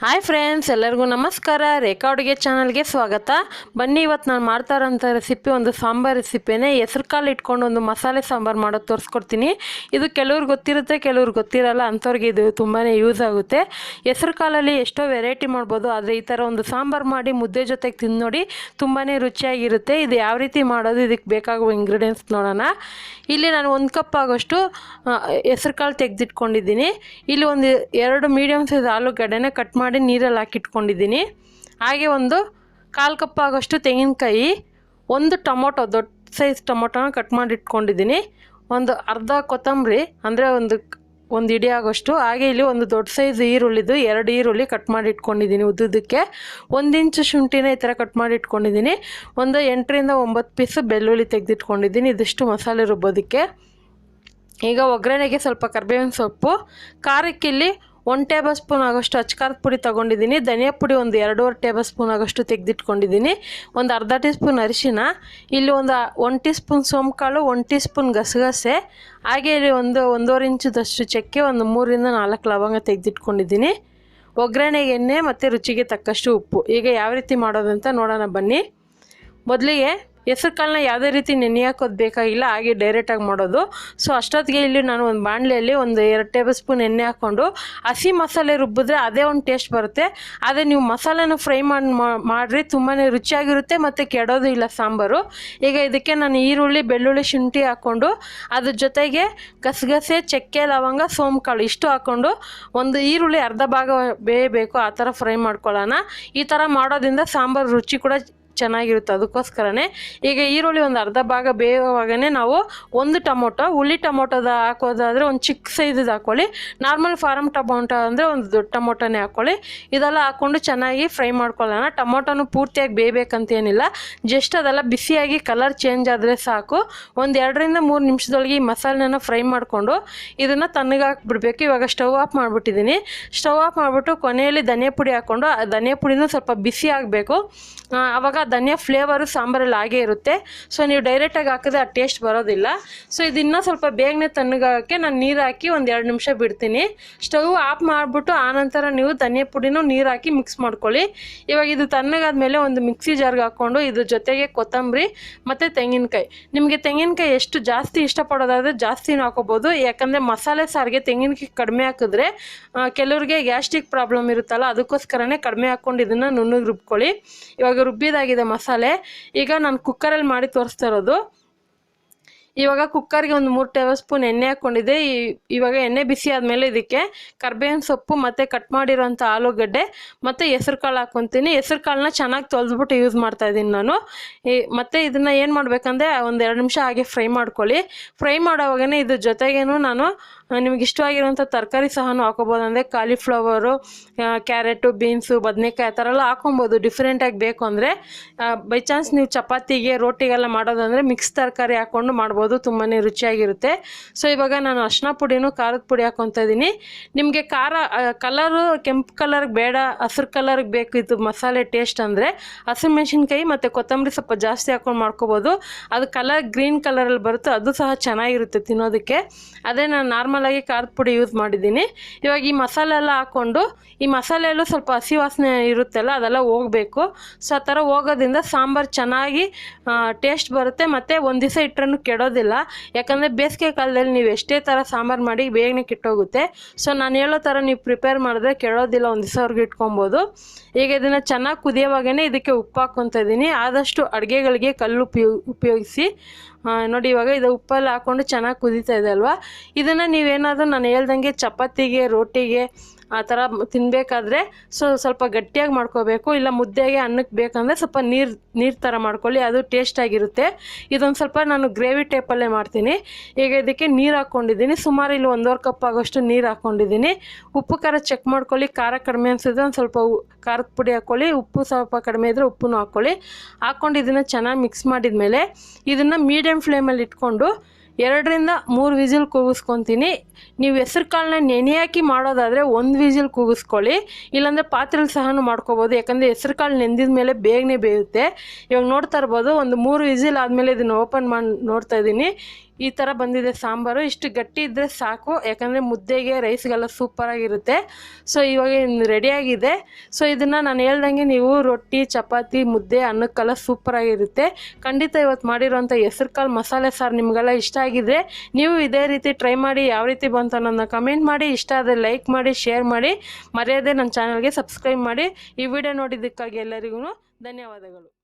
Hi friends, ಎಲ್ಲರಿಗೂ ನಮಸ್ಕಾರ. ರೇಖಾ ಅಡುಗೆ ಚಾನಲ್ಗೆ ಸ್ವಾಗತ. ಬನ್ನಿ, ಇವತ್ತು ನಾನು ಮಾಡ್ತಾ ಇರೋಂಥ ರೆಸಿಪಿ ಒಂದು ಸಾಂಬಾರ್ ರೆಸಿಪಿನೇ. ಹೆಸರು ಕಾಳು ಇಟ್ಕೊಂಡು ಒಂದು ಮಸಾಲೆ ಸಾಂಬಾರು ಮಾಡೋದು ತೋರಿಸ್ಕೊಡ್ತೀನಿ. ಇದು ಕೆಲವ್ರಿಗೆ ಗೊತ್ತಿರುತ್ತೆ, ಕೆಲವ್ರಿಗೆ ಗೊತ್ತಿರಲ್ಲ, ಅಂಥವ್ರಿಗೆ ಇದು ತುಂಬಾ ಯೂಸ್ ಆಗುತ್ತೆ. ಹೆಸರು ಕಾಲಲ್ಲಿ ಎಷ್ಟೋ ವೆರೈಟಿ ಮಾಡ್ಬೋದು, ಆದರೆ ಈ ಥರ ಒಂದು ಸಾಂಬಾರು ಮಾಡಿ ಮುದ್ದೆ ಜೊತೆಗೆ ತಿಂದು ನೋಡಿ, ತುಂಬಾ ರುಚಿಯಾಗಿರುತ್ತೆ. ಇದು ಯಾವ ರೀತಿ ಮಾಡೋದು, ಇದಕ್ಕೆ ಬೇಕಾಗುವ ಇಂಗ್ರೀಡಿಯೆಂಟ್ಸ್ ನೋಡೋಣ. ಇಲ್ಲಿ ನಾನು 1 ಕಪ್ ಆಗೋಷ್ಟು ಹೆಸರು ಕಾಳು ತೆಗೆದಿಟ್ಕೊಂಡಿದ್ದೀನಿ. ಇಲ್ಲಿ ಒಂದು 2 ಮೀಡಿಯಮ್ ಸೈಜ್ ಆಲೂಗಡ್ಡೆನ ಕಟ್ ಮಾಡಿ ನೀರಲ್ಲಿ ಹಾಕಿಟ್ಕೊಂಡಿದ್ದೀನಿ. ಹಾಗೆ ಒಂದು 1/4 ಕಪ್ ಆಗೋಷ್ಟು ತೆಂಗಿನಕಾಯಿ, ಒಂದು ಟೊಮೊಟೊ, ದೊಡ್ಡ ಸೈಜ್ ಟೊಮೊಟೊನ ಕಟ್ ಮಾಡಿ ಇಟ್ಕೊಂಡಿದ್ದೀನಿ. ಒಂದು ಅರ್ಧ ಕೊತ್ತಂಬರಿ ಅಂದರೆ ಒಂದು ಇಡಿ ಆಗೋಷ್ಟು. ಹಾಗೆ ಇಲ್ಲಿ ಒಂದು ದೊಡ್ಡ ಸೈಜ್ ಈರುಳ್ಳಿದು 2 ಈರುಳ್ಳಿ ಕಟ್ ಮಾಡಿ ಇಟ್ಕೊಂಡಿದ್ದೀನಿ ಉದ್ದುದಕ್ಕೆ. 1 ಇಂಚು ಶುಂಠಿನ ಈ ಥರ ಕಟ್ ಮಾಡಿ ಇಟ್ಕೊಂಡಿದ್ದೀನಿ. ಒಂದು 8ರಿಂದ 9 ಪೀಸು ಬೆಳ್ಳುಳ್ಳಿ ತೆಗೆದಿಟ್ಕೊಂಡಿದ್ದೀನಿ, ಇದಿಷ್ಟು ಮಸಾಲೆ ರುಬ್ಬೋದಕ್ಕೆ. ಈಗ ಒಗ್ಗರಣೆಗೆ ಸ್ವಲ್ಪ ಕರಿಬೇವಿನ ಸೊಪ್ಪು, ಖಾರಕ್ಕಿಲ್ಲಿ 1 ಟೇಬಲ್ ಸ್ಪೂನ್ ಆಗೋಷ್ಟು ಅಚ್ಕಾರದ ಪುಡಿ ತೊಗೊಂಡಿದ್ದೀನಿ. ಧನಿಯಾ ಪುಡಿ ಒಂದು 2.5 ಟೇಬಲ್ ಸ್ಪೂನ್ ಆಗೋಷ್ಟು ತೆಗೆದಿಟ್ಕೊಂಡಿದ್ದೀನಿ. ಒಂದು ಅರ್ಧ ಟೀ ಸ್ಪೂನ್ ಅರಿಶಿನ, ಇಲ್ಲಿ ಒಂದು 1 ಟೀ ಸ್ಪೂನ್ ಸೋಂಕಾಳು, 1 ಟೀ ಸ್ಪೂನ್ ಗಸಗಸೆ, ಹಾಗೆ ಇಲ್ಲಿ ಒಂದು 1.5 ಇಂಚದಷ್ಟು ಚಕ್ಕೆ, ಒಂದು 3ರಿಂದ 4 ಲವಂಗ ತೆಗೆದಿಟ್ಕೊಂಡಿದ್ದೀನಿ. ಒಗ್ಗರಣೆಗೆ ಎಣ್ಣೆ ಮತ್ತು ರುಚಿಗೆ ತಕ್ಕಷ್ಟು ಉಪ್ಪು. ಈಗ ಯಾವ ರೀತಿ ಮಾಡೋದಂತ ನೋಡೋಣ ಬನ್ನಿ. ಮೊದಲಿಗೆ ಹೆಸರು ಕಾಳನ್ನ ಯಾವುದೇ ರೀತಿ ನೆನೆ ಹಾಕೋದು ಬೇಕಾಗಿಲ್ಲ, ಹಾಗೆ ಡೈರೆಕ್ಟಾಗಿ ಮಾಡೋದು. ಸೊ ಅಷ್ಟೊತ್ತಿಗೆ ಇಲ್ಲಿ ನಾನು ಒಂದು ಬಾಣಲೆಯಲ್ಲಿ ಒಂದು 2 ಟೇಬಲ್ ಸ್ಪೂನ್ ಎಣ್ಣೆ ಹಾಕ್ಕೊಂಡು ಹಸಿ ಮಸಾಲೆ ರುಬ್ಬಿದ್ರೆ ಅದೇ ಒಂದು ಟೇಸ್ಟ್ ಬರುತ್ತೆ. ಅದೇ ನೀವು ಮಸಾಲೆನ ಫ್ರೈ ಮಾಡಿರಿ, ತುಂಬಾ ರುಚಿಯಾಗಿರುತ್ತೆ ಮತ್ತು ಕೆಡೋದು ಇಲ್ಲ ಸಾಂಬಾರು. ಈಗ ಇದಕ್ಕೆ ನಾನು ಈರುಳ್ಳಿ, ಬೆಳ್ಳುಳ್ಳಿ, ಶುಂಠಿ ಹಾಕ್ಕೊಂಡು ಅದ್ರ ಜೊತೆಗೆ ಗಸಗಸೆ, ಚಕ್ಕೆ, ಲವಂಗ, ಸೋಂಕಾಳು ಇಷ್ಟು ಹಾಕ್ಕೊಂಡು ಒಂದು ಈರುಳ್ಳಿ ಅರ್ಧ ಭಾಗ ಬೇಯಬೇಕು, ಆ ಥರ ಫ್ರೈ ಮಾಡ್ಕೊಳ್ಳೋಣ. ಈ ಥರ ಮಾಡೋದ್ರಿಂದ ಸಾಂಬಾರು ರುಚಿ ಕೂಡ ಚೆನ್ನಾಗಿರುತ್ತೆ, ಅದಕ್ಕೋಸ್ಕರನೇ. ಈಗ ಈರುಳ್ಳಿ ಒಂದು ಅರ್ಧ ಭಾಗ ಬೇಯುವಾಗನೇ ನಾವು ಒಂದು ಟೊಮೊಟೊ, ಹುಳಿ ಟೊಮೊಟೊದ ಹಾಕೋದಾದರೆ ಒಂದು ಚಿಕ್ಕ ಸೈಜದು ಹಾಕ್ಕೊಳ್ಳಿ. ನಾರ್ಮಲ್ ಫಾರಮ್ ಟೊಮೊಟೊ ಅಂದರೆ ಒಂದು ದೊಡ್ಡ ಟೊಮೊಟೊನೇ ಹಾಕ್ಕೊಳ್ಳಿ. ಇದೆಲ್ಲ ಹಾಕ್ಕೊಂಡು ಚೆನ್ನಾಗಿ ಫ್ರೈ ಮಾಡ್ಕೊಳ್ಳೋಣ. ಟೊಮೊಟೊನು ಪೂರ್ತಿಯಾಗಿ ಬೇಯಬೇಕಂತೇನಿಲ್ಲ, ಜಸ್ಟ್ ಅದೆಲ್ಲ ಬಿಸಿಯಾಗಿ ಕಲರ್ ಚೇಂಜ್ ಆದರೆ ಸಾಕು. ಒಂದು 2ರಿಂದ 3 ನಿಮಿಷದೊಳಗೆ ಈ ಮಸಾಲೆನ ಫ್ರೈ ಮಾಡಿಕೊಂಡು ಇದನ್ನು ತಣ್ಣಗಾಕ್ಬಿಡ್ಬೇಕು. ಇವಾಗ ಸ್ಟವ್ ಆಫ್ ಮಾಡಿಬಿಟ್ಟಿದ್ದೀನಿ. ಸ್ಟವ್ ಆಫ್ ಮಾಡಿಬಿಟ್ಟು ಕೊನೆಯಲ್ಲಿ ಧನಿಯಾ ಪುಡಿ ಹಾಕ್ಕೊಂಡು, ಆ ಧನಿಯಾ ಪುಡಿನೂ ಸ್ವಲ್ಪ ಬಿಸಿ ಆಗಬೇಕು. ಆವಾಗ ಧನಿಯಾ ಫ್ಲೇವರು ಸಾಂಬಾರಲ್ಲಿ ಹಾಗೇ ಇರುತ್ತೆ. ಸೊ ನೀವು ಡೈರೆಕ್ಟಾಗಿ ಹಾಕಿದ್ರೆ ಆ ಟೇಸ್ಟ್ ಬರೋದಿಲ್ಲ. ಸೊ ಇದನ್ನು ಸ್ವಲ್ಪ ಬೇಗನೆ ತಣ್ಣಗಾಗಕ್ಕೆ ನಾನು ನೀರು ಹಾಕಿ ಒಂದು 2 ನಿಮಿಷ ಬಿಡ್ತೀನಿ. ಸ್ಟವ್ ಆಫ್ ಮಾಡಿಬಿಟ್ಟು ಆನಂತರ ನೀವು ಧನಿಯಾ ಪುಡಿನೂ ನೀರು ಹಾಕಿ ಮಿಕ್ಸ್ ಮಾಡ್ಕೊಳ್ಳಿ. ಇವಾಗ ಇದು ತಣ್ಣಗಾದ್ಮೇಲೆ ಒಂದು ಮಿಕ್ಸಿ ಜಾರ್ಗೆ ಹಾಕ್ಕೊಂಡು ಇದ್ರ ಜೊತೆಗೆ ಕೊತ್ತಂಬರಿ ಮತ್ತು ತೆಂಗಿನಕಾಯಿ, ನಿಮಗೆ ತೆಂಗಿನಕಾಯಿ ಎಷ್ಟು ಜಾಸ್ತಿ ಇಷ್ಟಪಡೋದಾದರೆ ಜಾಸ್ತಿನೂ ಹಾಕೋಬೋದು. ಯಾಕಂದರೆ ಮಸಾಲೆ ಸಾರಿಗೆ ತೆಂಗಿನಕಾಯಿ ಕಡಿಮೆ ಹಾಕಿದ್ರೆ ಕೆಲವ್ರಿಗೆ ಗ್ಯಾಸ್ಟ್ರಿಕ್ ಪ್ರಾಬ್ಲಮ್ ಇರುತ್ತಲ್ಲ, ಅದಕ್ಕೋಸ್ಕರನೇ ಕಡಿಮೆ ಹಾಕ್ಕೊಂಡು ಇದನ್ನು ನುಣ್ಣಗೆ ರುಬ್ಕೊಳ್ಳಿ. ಇವಾಗ ರುಬ್ಬಿದಾಗಿದೆ ಮಸಾಲೆ. ಈಗ ನಾನು ಕುಕ್ಕರಲ್ಲಿ ಮಾಡಿ ತೋರಿಸ್ತಾ ಇರೋದು. ಇವಾಗ ಕುಕ್ಕರ್ಗೆ ಒಂದು 3 ಟೇಬಲ್ ಸ್ಪೂನ್ ಎಣ್ಣೆ ಹಾಕ್ಕೊಂಡಿದ್ದೆ. ಇವಾಗ ಎಣ್ಣೆ ಬಿಸಿ ಆದಮೇಲೆ ಇದಕ್ಕೆ ಕರಿಬೇವಿನ ಸೊಪ್ಪು ಮತ್ತು ಕಟ್ ಮಾಡಿರೋಂಥ ಆಲೂಗಡ್ಡೆ ಮತ್ತು ಹೆಸರು ಕಾಳು ಹಾಕ್ಕೊತೀನಿ. ಹೆಸರು ಕಾಳನ್ನ ಚೆನ್ನಾಗಿ ತೊಳೆದ್ಬಿಟ್ಟು ಯೂಸ್ ಮಾಡ್ತಾಯಿದ್ದೀನಿ ನಾನು. ಮತ್ತು ಇದನ್ನು ಏನು ಮಾಡಬೇಕಂದ್ರೆ ಒಂದು 2 ನಿಮಿಷ ಹಾಗೆ ಫ್ರೈ ಮಾಡ್ಕೊಳ್ಳಿ. ಫ್ರೈ ಮಾಡೋವಾಗೇ ಇದ್ರ ಜೊತೆಗೇನು ನಾನು ನಿಮ್ಗೆ ಇಷ್ಟವಾಗಿರೋಂಥ ತರಕಾರಿ ಸಹ ಹಾಕೋಬೋದು. ಅಂದರೆ ಕಾಲಿಫ್ಲವರು, ಕ್ಯಾರೆಟು, ಬೀನ್ಸು, ಬದನೆಕಾಯಿ ಆ ಥರ ಎಲ್ಲ ಹಾಕೊಬೋದು ಡಿಫ್ರೆಂಟಾಗಿ ಬೇಕು ಅಂದರೆ. ಬೈ ಚಾನ್ಸ್ ನೀವು ಚಪಾತಿಗೆ, ರೋಟಿಗೆಲ್ಲ ಮಾಡೋದಂದರೆ ಮಿಕ್ಸ್ ತರಕಾರಿ ಹಾಕ್ಕೊಂಡು ಮಾಡ್ಬೋದು, ತುಂಬಾ ರುಚಿಯಾಗಿರುತ್ತೆ. ಸೊ ಇವಾಗ ನಾನು ಅರಿಶಿನ ಪುಡಿನೂ ಖಾರದ ಪುಡಿ ಹಾಕ್ಕೊತಾ ಇದ್ದೀನಿ. ನಿಮಗೆ ಕಲರು ಕೆಂಪು ಕಲರ್ಗೆ ಬೇಡ, ಹಸಿರು ಕಲರ್ಗೆ ಬೇಕು ಇದು ಮಸಾಲೆ ಟೇಸ್ಟ್ ಅಂದರೆ ಹಸಿರು ಮೆಣಸಿನ್ಕಾಯಿ ಮತ್ತು ಕೊತ್ತಂಬರಿ ಸ್ವಲ್ಪ ಜಾಸ್ತಿ ಹಾಕ್ಕೊಂಡು ಮಾಡ್ಕೋಬೋದು. ಅದು ಕಲರ್ ಗ್ರೀನ್ ಕಲರಲ್ಲಿ ಬರುತ್ತೆ, ಅದು ಸಹ ಚೆನ್ನಾಗಿರುತ್ತೆ ತಿನ್ನೋದಕ್ಕೆ. ಅದೇ ನಾನು ನಾರ್ಮಲಾಗಿ ಖಾರದ ಪುಡಿ ಯೂಸ್ ಮಾಡಿದ್ದೀನಿ. ಇವಾಗ ಈ ಮಸಾಲೆ ಎಲ್ಲ ಹಾಕ್ಕೊಂಡು, ಈ ಮಸಾಲೆಯಲ್ಲೂ ಸ್ವಲ್ಪ ಹಸಿ ವಾಸನೆ ಇರುತ್ತಲ್ಲ, ಅದೆಲ್ಲ ಹೋಗಬೇಕು. ಸೊ ಆ ಥರ ಹೋಗೋದ್ರಿಂದ ಸಾಂಬಾರು ಚೆನ್ನಾಗಿ ಟೇಸ್ಟ್ ಬರುತ್ತೆ ಮತ್ತು ಒಂದು ದಿವಸ ಇಟ್ಟರೂ ಕೆಡೋದಿಲ್ಲ. ಯಾಕಂದರೆ ಬೇಸಿಗೆ ಕಾಲದಲ್ಲಿ ನೀವು ಎಷ್ಟೇ ಥರ ಸಾಂಬಾರು ಮಾಡಿ ಬೇಗನೆ ಕೆಟ್ಟೋಗುತ್ತೆ. ಸೊ ನಾನು ಹೇಳೋ ಥರ ನೀವು ಪ್ರಿಪೇರ್ ಮಾಡಿದ್ರೆ ಕೆಡೋದಿಲ್ಲ, ಒಂದು ದಿವಸವರೆಗೂ ಇಟ್ಕೊಬೋದು. ಈಗ ಇದನ್ನು ಚೆನ್ನಾಗಿ ಕುದಿಯೋವಾಗೇ ಇದಕ್ಕೆ ಉಪ್ಪು ಹಾಕ್ಕೊತಾ ಇದ್ದೀನಿ. ಆದಷ್ಟು ಅಡುಗೆಗಳಿಗೆ ಕಲ್ಲು ಉಪಯೋಗಿಸಿ. ನೋಡಿ ಇವಾಗ ಇದು ಉಪ್ಪೆಲ್ಲ ಹಾಕ್ಕೊಂಡು ಚೆನ್ನಾಗಿ ಕುದೀತಾ ಇದೆ ಅಲ್ವಾ. ಇದನ್ನು ನೀವೇನಾದರೂ ನಾನು ಹೇಳ್ದಂಗೆ ಚಪಾತಿಗೆ, ರೋಟಿಗೆ ಆ ಥರ ತಿನ್ನಬೇಕಾದ್ರೆ ಸ್ವಲ್ಪ ಗಟ್ಟಿಯಾಗಿ ಮಾಡ್ಕೋಬೇಕು. ಇಲ್ಲ ಮುದ್ದೆಗೆ, ಅನ್ನಕ್ಕೆ ಬೇಕಂದರೆ ಸ್ವಲ್ಪ ನೀರು ಥರ ಮಾಡ್ಕೊಳ್ಳಿ, ಅದು ಟೇಸ್ಟಾಗಿರುತ್ತೆ. ಇದೊಂದು ಸ್ವಲ್ಪ ನಾನು ಗ್ರೇವಿ ಟೈಪಲ್ಲೇ ಮಾಡ್ತೀನಿ. ಈಗ ಇದಕ್ಕೆ ನೀರು ಹಾಕ್ಕೊಂಡಿದ್ದೀನಿ. ಸುಮಾರು ಇಲ್ಲಿ 1.5 ಕಪ್ ಆಗೋಷ್ಟು ನೀರು ಹಾಕ್ಕೊಂಡಿದ್ದೀನಿ. ಉಪ್ಪು ಖಾರ ಚೆಕ್ ಮಾಡ್ಕೊಳ್ಳಿ. ಖಾರ ಕಡಿಮೆ ಅನಿಸಿದ್ರೆ ಒಂದು ಸ್ವಲ್ಪ ಖಾರದ ಪುಡಿ ಹಾಕ್ಕೊಳ್ಳಿ. ಉಪ್ಪು ಸ್ವಲ್ಪ ಕಡಿಮೆ ಇದ್ದರೆ ಉಪ್ಪನ್ನು ಹಾಕ್ಕೊಳ್ಳಿ. ಹಾಕ್ಕೊಂಡು ಇದನ್ನು ಚೆನ್ನಾಗಿ ಮಿಕ್ಸ್ ಮಾಡಿದ ಮೇಲೆ ಇದನ್ನು ಮೀಡಿಯಮ್ ಫ್ಲೇಮಲ್ಲಿ ಇಟ್ಕೊಂಡು 2ರಿಂದ 3 ವಿಸಿಲ್ ಕೂಗಿಸ್ಕೊತೀನಿ. ನೀವು ಹೆಸರು ಕಾಳನ್ನ ನೆನೆ ಹಾಕಿ ಮಾಡೋದಾದರೆ 1 ವಿಸಿಲ್ ಕೂಗಿಸ್ಕೊಳ್ಳಿ, ಇಲ್ಲಾಂದರೆ ಪಾತ್ರೆಯಲ್ಲಿ ಸಹ ಮಾಡ್ಕೋಬೋದು. ಯಾಕಂದರೆ ಹೆಸರು ಕಾಳು ನೆಂದಿದ ಮೇಲೆ ಬೇಗನೆ ಬೇಯುತ್ತೆ. ಇವಾಗ ನೋಡ್ತಾ ಇರ್ಬೋದು, ಒಂದು 3 ವಿಸಿಲ್ ಆದಮೇಲೆ ಇದನ್ನು ಓಪನ್ ಮಾಡಿ ನೋಡ್ತಾ ಇದ್ದೀನಿ. ಈ ಥರ ಬಂದಿದೆ ಸಾಂಬಾರು. ಇಷ್ಟು ಗಟ್ಟಿ ಇದ್ದರೆ ಸಾಕು, ಯಾಕಂದರೆ ಮುದ್ದೆಗೆ ರೈಸ್ಗೆಲ್ಲ ಸೂಪರಾಗಿರುತ್ತೆ. ಸೊ ಇವಾಗ ರೆಡಿಯಾಗಿದೆ. ಸೊ ಇದನ್ನು ನಾನು ಹೇಳ್ದಂಗೆ ನೀವು ರೊಟ್ಟಿ, ಚಪಾತಿ, ಮುದ್ದೆ, ಅನ್ನಕ್ಕೆಲ್ಲ ಸೂಪರಾಗಿರುತ್ತೆ. ಖಂಡಿತ ಇವತ್ತು ಮಾಡಿರೋಂಥ ಹೆಸರುಕಾಳು ಮಸಾಲೆ ಸಾರು ನಿಮಗೆಲ್ಲ ಇಷ್ಟ ಆಗಿದ್ರೆ ನೀವು ಇದೇ ರೀತಿ ಟ್ರೈ ಮಾಡಿ. ಯಾವ ರೀತಿ ಬಂತು ಅನ್ನೋದನ್ನ ಕಮೆಂಟ್ ಮಾಡಿ. ಇಷ್ಟ ಆದರೆ ಲೈಕ್ ಮಾಡಿ, ಶೇರ್ ಮಾಡಿ, ಮರೆಯದೆ ನನ್ನ ಚಾನಲ್ಗೆ ಸಬ್ಸ್ಕ್ರೈಬ್ ಮಾಡಿ. ಈ ವಿಡಿಯೋ ನೋಡಿದ್ದಕ್ಕಾಗಿ ಎಲ್ಲರಿಗೂ ಧನ್ಯವಾದಗಳು.